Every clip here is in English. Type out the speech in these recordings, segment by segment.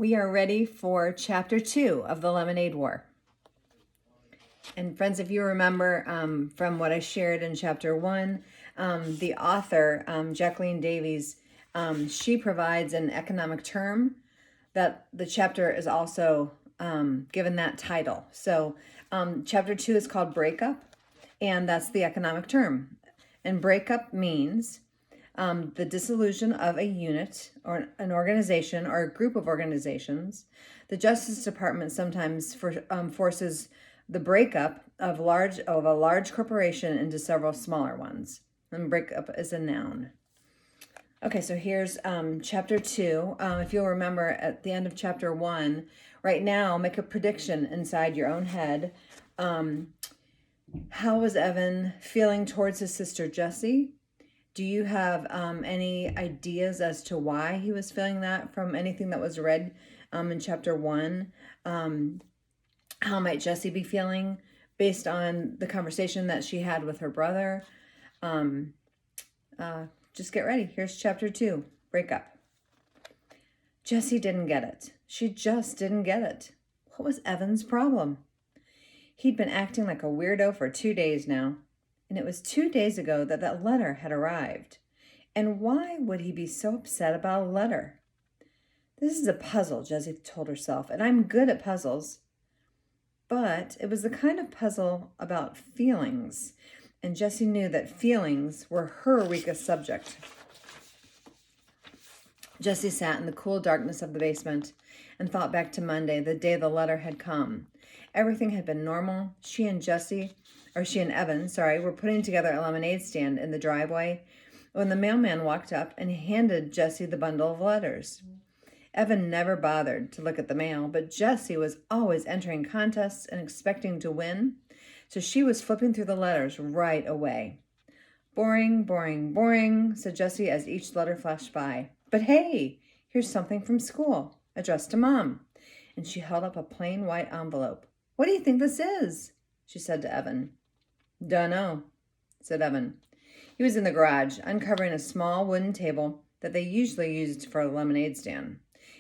We are ready for Chapter 2 of the Lemonade War. And friends, if you remember from what I shared in Chapter 1, the author, Jacqueline Davies, she provides an economic term that the chapter is also given that title. So Chapter 2 is called Breakup, and that's the economic term. And breakup means the dissolution of a unit or an organization or a group of organizations. The Justice Department sometimes forces the breakup of a large corporation into several smaller ones. And breakup is a noun. Okay, so here's Chapter 2. If you'll remember at the end of Chapter 1, right now, make a prediction inside your own head. How was Evan feeling towards his sister Jessie? Do you have any ideas as to why he was feeling that from anything that was read in Chapter 1? How might Jessie be feeling based on the conversation that she had with her brother? Just get ready. Here's Chapter 2, Breakup. Jessie didn't get it. She just didn't get it. What was Evan's problem? He'd been acting like a weirdo for 2 days now. And it was 2 days ago that letter had arrived. And why would he be so upset about a letter? This is a puzzle, Jessie told herself, and I'm good at puzzles. But it was the kind of puzzle about feelings, and Jessie knew that feelings were her weakest subject. Jessie sat in the cool darkness of the basement and thought back to Monday, the day the letter had come. Everything had been normal. She and Evan, were putting together a lemonade stand in the driveway when the mailman walked up and handed Jessie the bundle of letters. Evan never bothered to look at the mail, but Jessie was always entering contests and expecting to win, so she was flipping through the letters right away. Boring, boring, boring, said Jessie as each letter flashed by. But hey, here's something from school, addressed to Mom. And she held up a plain white envelope. What do you think this is? She said to Evan. Dunno, said Evan. He was in the garage, uncovering a small wooden table that they usually used for a lemonade stand.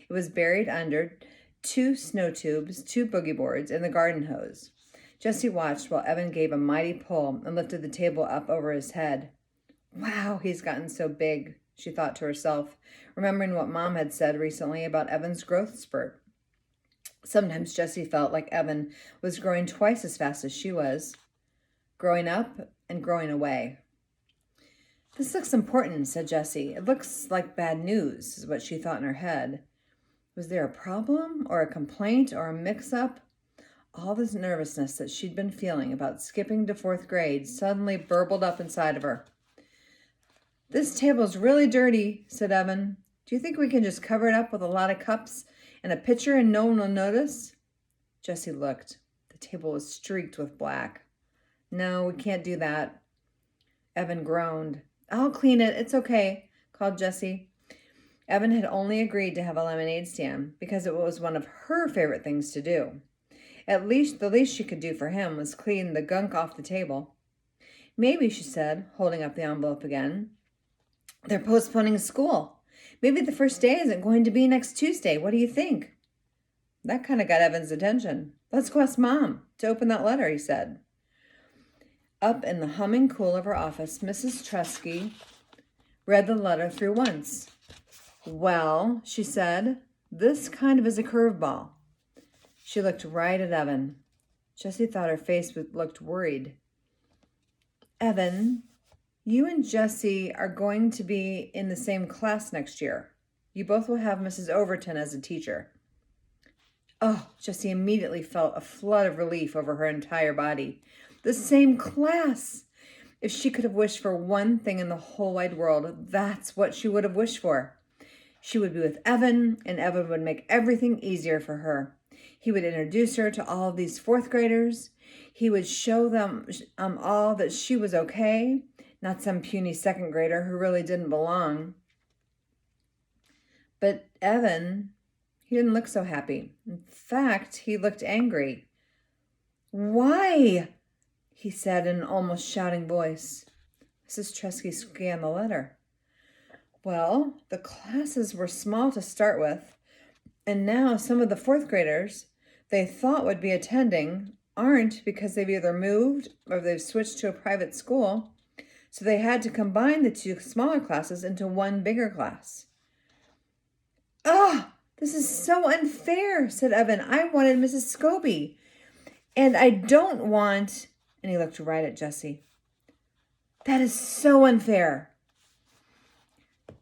It was buried under 2 snow tubes, 2 boogie boards, and the garden hose. Jessie watched while Evan gave a mighty pull and lifted the table up over his head. Wow, he's gotten so big, she thought to herself, remembering what Mom had said recently about Evan's growth spurt. Sometimes Jessie felt like Evan was growing twice as fast as she was, growing up and growing away. This looks important, said Jessie. It looks like bad news, is what she thought in her head. Was there a problem or a complaint or a mix-up? All this nervousness that she'd been feeling about skipping to 4th grade suddenly burbled up inside of her. This table's really dirty, said Evan. Do you think we can just cover it up with a lot of cups and a pitcher and no one will notice? Jessie looked. The table was streaked with black. No, we can't do that. Evan groaned. I'll clean it. It's okay, called Jessie. Evan had only agreed to have a lemonade stand because it was one of her favorite things to do. The least she could do for him was clean the gunk off the table. Maybe, she said, holding up the envelope again. They're postponing school. Maybe the first day isn't going to be next Tuesday. What do you think? That kind of got Evan's attention. Let's go ask Mom to open that letter, he said. Up in the humming cool of her office, Mrs. Tresky read the letter through once. Well, she said, this kind of is a curveball. She looked right at Evan. Jessie thought her face looked worried. Evan, you and Jessie are going to be in the same class next year. You both will have Mrs. Overton as a teacher. Oh, Jessie immediately felt a flood of relief over her entire body. The same class! If she could have wished for one thing in the whole wide world, that's what she would have wished for. She would be with Evan, and Evan would make everything easier for her. He would introduce her to all of these 4th graders. He would show them all that she was okay, not some puny 2nd grader who really didn't belong. But Evan, he didn't look so happy. In fact, he looked angry. Why? He said in an almost shouting voice. Mrs. Tresky scanned the letter. Well, the classes were small to start with, And now some of the fourth graders they thought would be attending aren't, because they've either moved or they've switched to a private school. So they had to combine the two smaller classes into one bigger class. "Oh, this is so unfair," said Evan. "I wanted Mrs. Scobie. And I don't want," and he looked right at Jessie. "That is so unfair."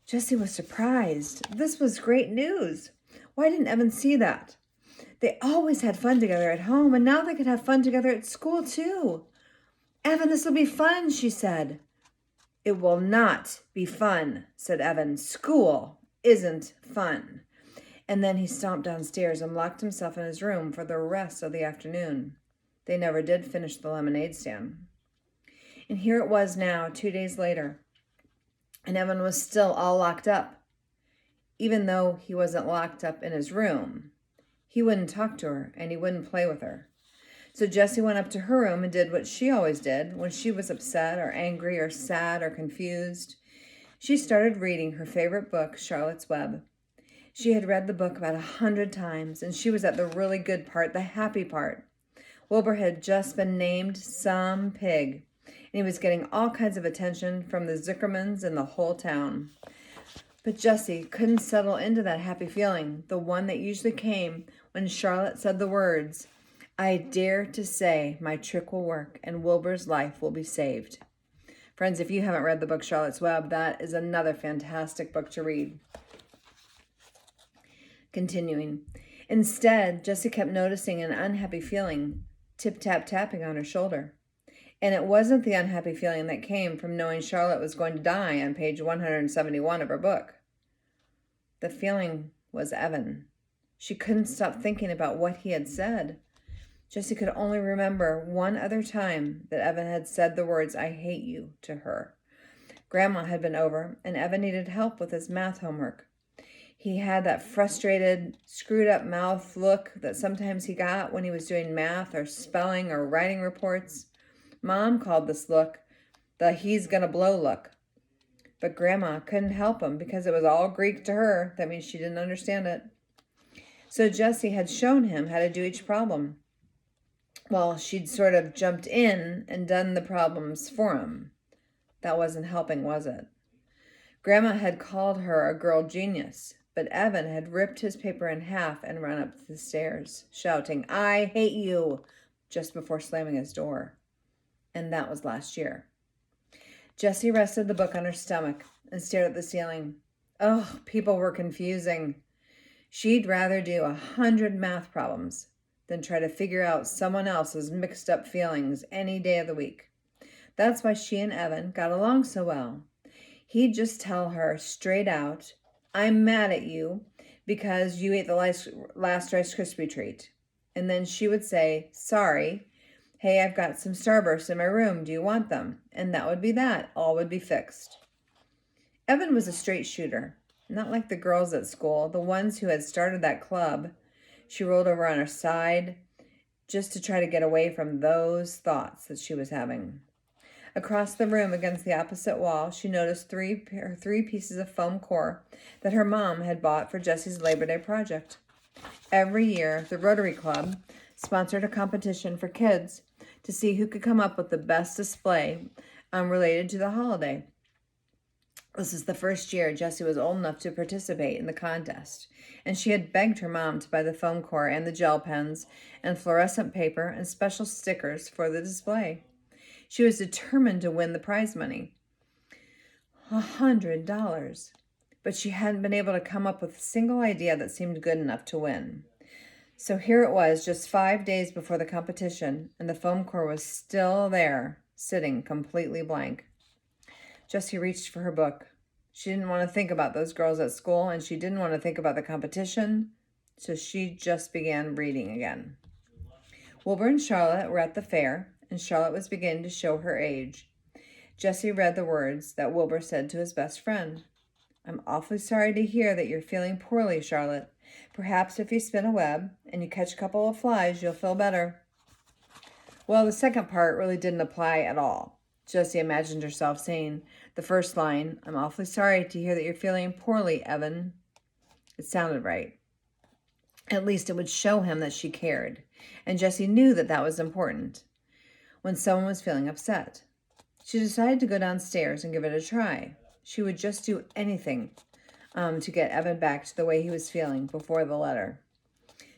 Jessie was surprised. This was great news. Why didn't Evan see that? They always had fun together at home, and now they could have fun together at school, too. "Evan, this will be fun," she said. "It will not be fun," said Evan. "School isn't fun." And then he stomped downstairs and locked himself in his room for the rest of the afternoon. They never did finish the lemonade stand. And here it was now, 2 days later, and Evan was still all locked up. Even though he wasn't locked up in his room, he wouldn't talk to her and he wouldn't play with her. So Jessie went up to her room and did what she always did when she was upset or angry or sad or confused. She started reading her favorite book, Charlotte's Web. She had read the book about 100 times, and she was at the really good part, the happy part. Wilbur had just been named some pig, and he was getting all kinds of attention from the Zuckermans and the whole town. But Jessie couldn't settle into that happy feeling, the one that usually came when Charlotte said the words, "I dare to say my trick will work and Wilbur's life will be saved." Friends, if you haven't read the book Charlotte's Web, that is another fantastic book to read. Continuing. Instead, Jessie kept noticing an unhappy feeling, tip-tap-tapping on her shoulder. And it wasn't the unhappy feeling that came from knowing Charlotte was going to die on page 171 of her book. The feeling was Evan. She couldn't stop thinking about what he had said. Jessie could only remember one other time that Evan had said the words, "I hate you," to her. Grandma had been over, and Evan needed help with his math homework. He had that frustrated, screwed-up mouth look that sometimes he got when he was doing math or spelling or writing reports. Mom called this look the "he's gonna blow" look. But Grandma couldn't help him because it was all Greek to her. That means she didn't understand it. So Jessie had shown him how to do each problem. Well, she'd sort of jumped in and done the problems for him. That wasn't helping, was it? Grandma had called her a girl genius, but Evan had ripped his paper in half and run up the stairs, shouting, "I hate you," just before slamming his door. And that was last year. Jessie rested the book on her stomach and stared at the ceiling. Oh, people were confusing. She'd rather do 100 math problems than try to figure out someone else's mixed up feelings any day of the week. That's why she and Evan got along so well. He'd just tell her straight out, "I'm mad at you because you ate the last Rice Krispie treat." And then she would say, "Sorry, hey, I've got some Starbursts in my room. Do you want them?" And that would be that. All would be fixed. Evan was a straight shooter, not like the girls at school, the ones who had started that club. She rolled over on her side just to try to get away from those thoughts that she was having. Across the room against the opposite wall, she noticed three pieces of foam core that her mom had bought for Jessie's Labor Day project. Every year, the Rotary Club sponsored a competition for kids to see who could come up with the best display related to the holiday. This is the first year Jessie was old enough to participate in the contest, and she had begged her mom to buy the foam core and the gel pens and fluorescent paper and special stickers for the display. She was determined to win the prize money, $100, but she hadn't been able to come up with a single idea that seemed good enough to win. So here it was, just 5 days before the competition, and the foam core was still there, sitting completely blank. Jessie reached for her book. She didn't want to think about those girls at school, and she didn't want to think about the competition, so she just began reading again. Wilbur and Charlotte were at the fair, and Charlotte was beginning to show her age. Jessie read the words that Wilbur said to his best friend. "I'm awfully sorry to hear that you're feeling poorly, Charlotte. Perhaps if you spin a web and you catch a couple of flies, you'll feel better." Well, the second part really didn't apply at all. Jessie imagined herself saying the first line, "I'm awfully sorry to hear that you're feeling poorly, Evan." It sounded right. At least it would show him that she cared. And Jessie knew that that was important when someone was feeling upset. She decided to go downstairs and give it a try. She would just do anything to get Evan back to the way he was feeling before the letter.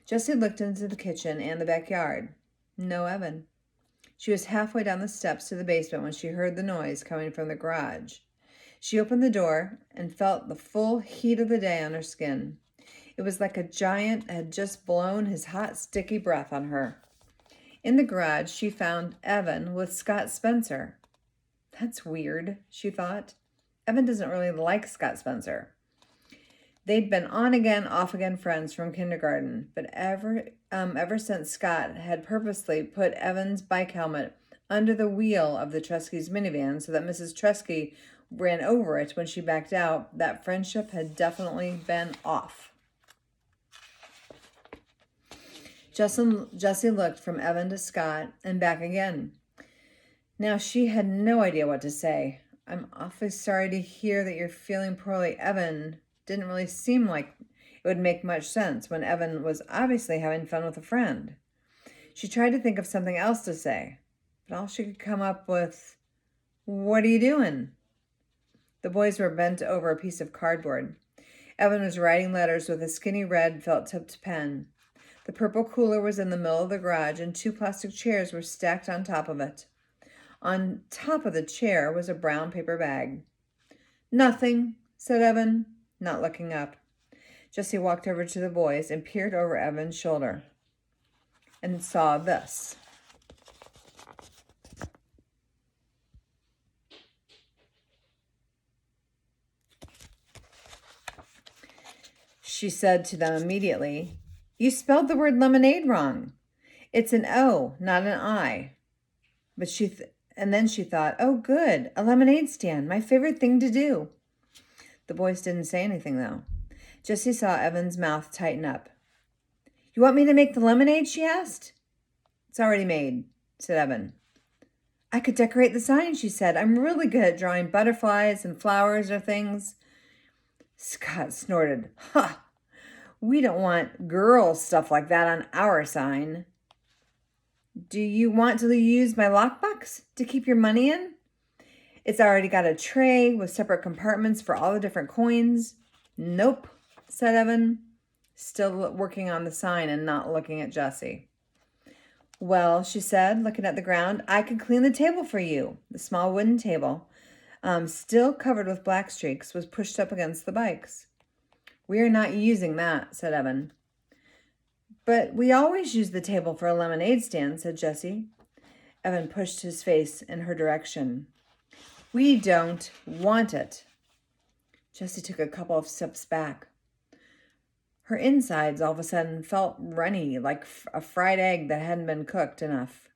Jessie looked into the kitchen and the backyard. No Evan. She was halfway down the steps to the basement when she heard the noise coming from the garage. She opened the door and felt the full heat of the day on her skin. It was like a giant had just blown his hot, sticky breath on her. In the garage, she found Evan with Scott Spencer. That's weird, she thought. Evan doesn't really like Scott Spencer. They'd been on again, off again friends from kindergarten, but ever since Scott had purposely put Evan's bike helmet under the wheel of the Treskys' minivan so that Mrs. Tresky ran over it when she backed out, that friendship had definitely been off. Jessie looked from Evan to Scott and back again. Now she had no idea what to say. I'm awfully sorry to hear that you're feeling poorly, Evan. Didn't really seem like it would make much sense when Evan was obviously having fun with a friend. She tried to think of something else to say, but all she could come up with, "What are you doing?" The boys were bent over a piece of cardboard. Evan was writing letters with a skinny red felt-tipped pen. The purple cooler was in the middle of the garage, and 2 plastic chairs were stacked on top of it. On top of the chair was a brown paper bag. "Nothing," said Evan, not looking up. Jessie walked over to the boys and peered over Evan's shoulder and saw this. She said to them immediately, "You spelled the word lemonade wrong. It's an O, not an I." And then she thought, "Oh, good, a lemonade stand, my favorite thing to do." The boys didn't say anything, though. Jessie saw Evan's mouth tighten up. "You want me to make the lemonade?" she asked. "It's already made," said Evan. "I could decorate the sign," she said. "I'm really good at drawing butterflies and flowers or things." Scott snorted. "Ha! We don't want girl stuff like that on our sign." "Do you want to use my lockbox to keep your money in? It's already got a tray with separate compartments for all the different coins." "Nope," said Evan, still working on the sign and not looking at Jessie. "Well," she said, looking at the ground, "I could clean the table for you." The small wooden table, still covered with black streaks, was pushed up against the bikes. "We are not using that," said Evan. "But we always use the table for a lemonade stand," said Jessie. Evan pushed his face in her direction. "We don't want it." Jessie took a couple of steps back. Her insides all of a sudden felt runny, like a fried egg that hadn't been cooked enough.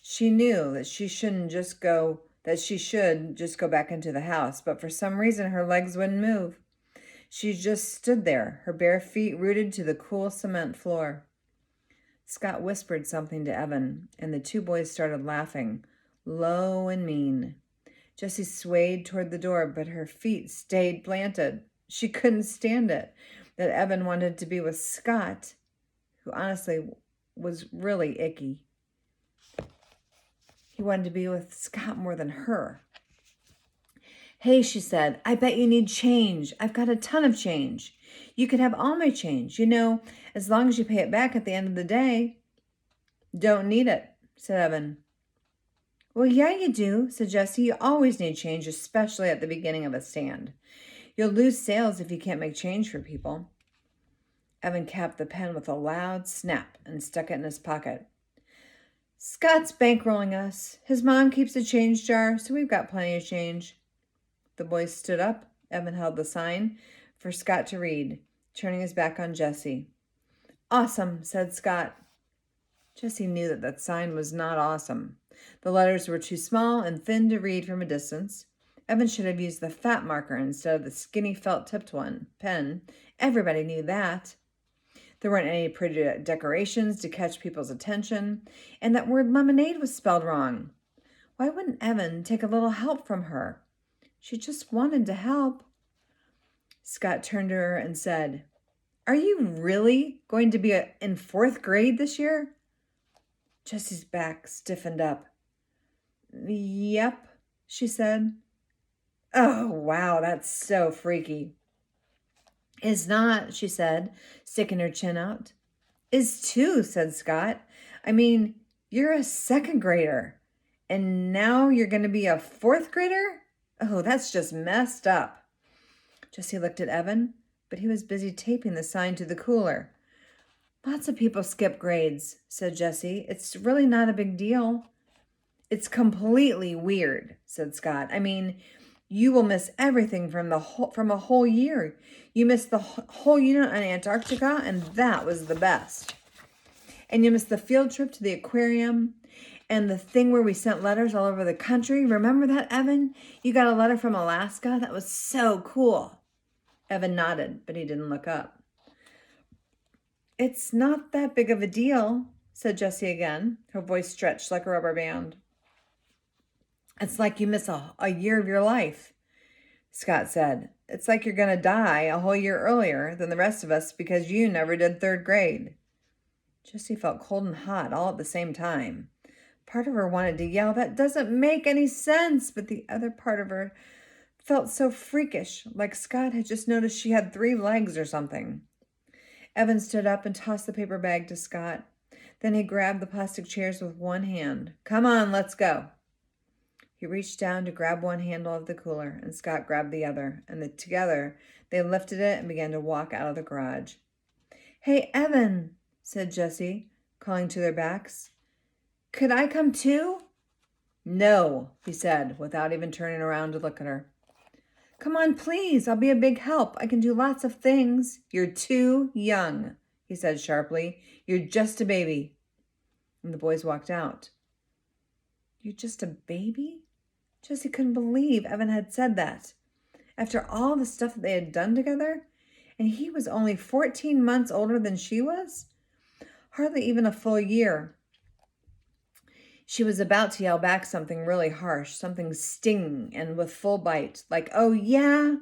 She knew that she should just go back into the house, but for some reason her legs wouldn't move. She just stood there, her bare feet rooted to the cool cement floor. Scott whispered something to Evan, and the 2 boys started laughing, low and mean. Jessie swayed toward the door, but her feet stayed planted. She couldn't stand it that Evan wanted to be with Scott, who honestly was really icky. He wanted to be with Scott more than her. "Hey," she said, "I bet you need change. I've got a ton of change. You could have all my change, as long as you pay it back at the end of the day." "Don't need it," said Evan. "Well, yeah, you do," said Jessie. "You always need change, especially at the beginning of a stand. You'll lose sales if you can't make change for people." Evan capped the pen with a loud snap and stuck it in his pocket. "Scott's bankrolling us. His mom keeps a change jar, so we've got plenty of change." The boys stood up. Evan held the sign for Scott to read, turning his back on Jessie. "Awesome," said Scott. Jessie knew that sign was not awesome. The letters were too small and thin to read from a distance. Evan should have used the fat marker instead of the skinny felt-tipped pen. Everybody knew that. There weren't any pretty decorations to catch people's attention, and that word lemonade was spelled wrong. Why wouldn't Evan take a little help from her? She just wanted to help. Scott turned to her and said, Are you really going to be in 4th grade this year? Jessie's back stiffened up. Yep, she said. Oh, wow, that's so freaky. Is not, she said, sticking her chin out. Is too, said Scott. I mean, you're a 2nd grader, and now you're going to be a 4th grader? Oh, that's just messed up. Jessie looked at Evan, but he was busy taping the sign to the cooler. Lots of people skip grades, said Jessie. It's really not a big deal. It's completely weird, said Scott. I mean, you will miss everything from a whole year. You missed the whole unit on Antarctica, and that was the best. And you missed the field trip to the aquarium and the thing where we sent letters all over the country. Remember that, Evan? You got a letter from Alaska? That was so cool. Evan nodded, but he didn't look up. It's not that big of a deal, said Jessie again. Her voice stretched like a rubber band. It's like you miss a year of your life, Scott said. It's like you're going to die a whole year earlier than the rest of us because you never did 3rd grade. Jessie felt cold and hot all at the same time. Part of her wanted to yell, that doesn't make any sense, but the other part of her felt so freakish, like Scott had just noticed she had 3 legs or something. Evan stood up and tossed the paper bag to Scott. Then he grabbed the plastic chairs with one hand. Come on, let's go. He reached down to grab one handle of the cooler, and Scott grabbed the other, and together they lifted it and began to walk out of the garage. Hey, Evan, said Jessie, calling to their backs. Could I come too? No, he said, without even turning around to look at her. Come on, please. I'll be a big help. I can do lots of things. You're too young, he said sharply. You're just a baby. And the boys walked out. You're just a baby? Jessie couldn't believe Evan had said that. After all the stuff that they had done together, and he was only 14 months older than she was? Hardly even a full year. She was about to yell back something really harsh, something stinging and with full bite, like, oh yeah,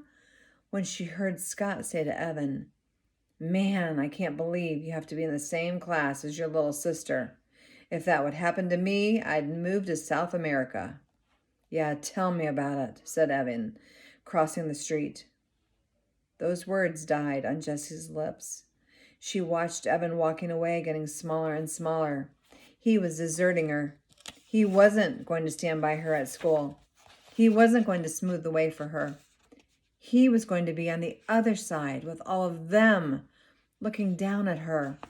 when she heard Scott say to Evan, man, I can't believe you have to be in the same class as your little sister. If that would happen to me, I'd move to South America. Yeah, tell me about it, said Evan, crossing the street. Those words died on Jessie's lips. She watched Evan walking away, getting smaller and smaller. He was deserting her. He wasn't going to stand by her at school. He wasn't going to smooth the way for her. He was going to be on the other side with all of them looking down at her,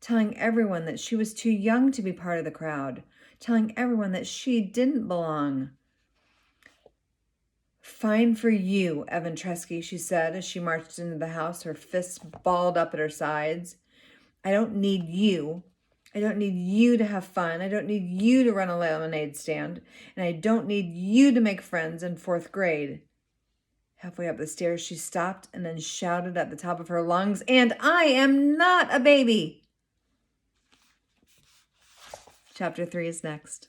telling everyone that she was too young to be part of the crowd, telling everyone that she didn't belong. Fine for you, Evan Tresky, she said as she marched into the house, her fists balled up at her sides. I don't need you. I don't need you to have fun. I don't need you to run a lemonade stand. And I don't need you to make friends in 4th grade. Halfway up the stairs, she stopped and then shouted at the top of her lungs, and I am not a baby. Chapter 3 is next.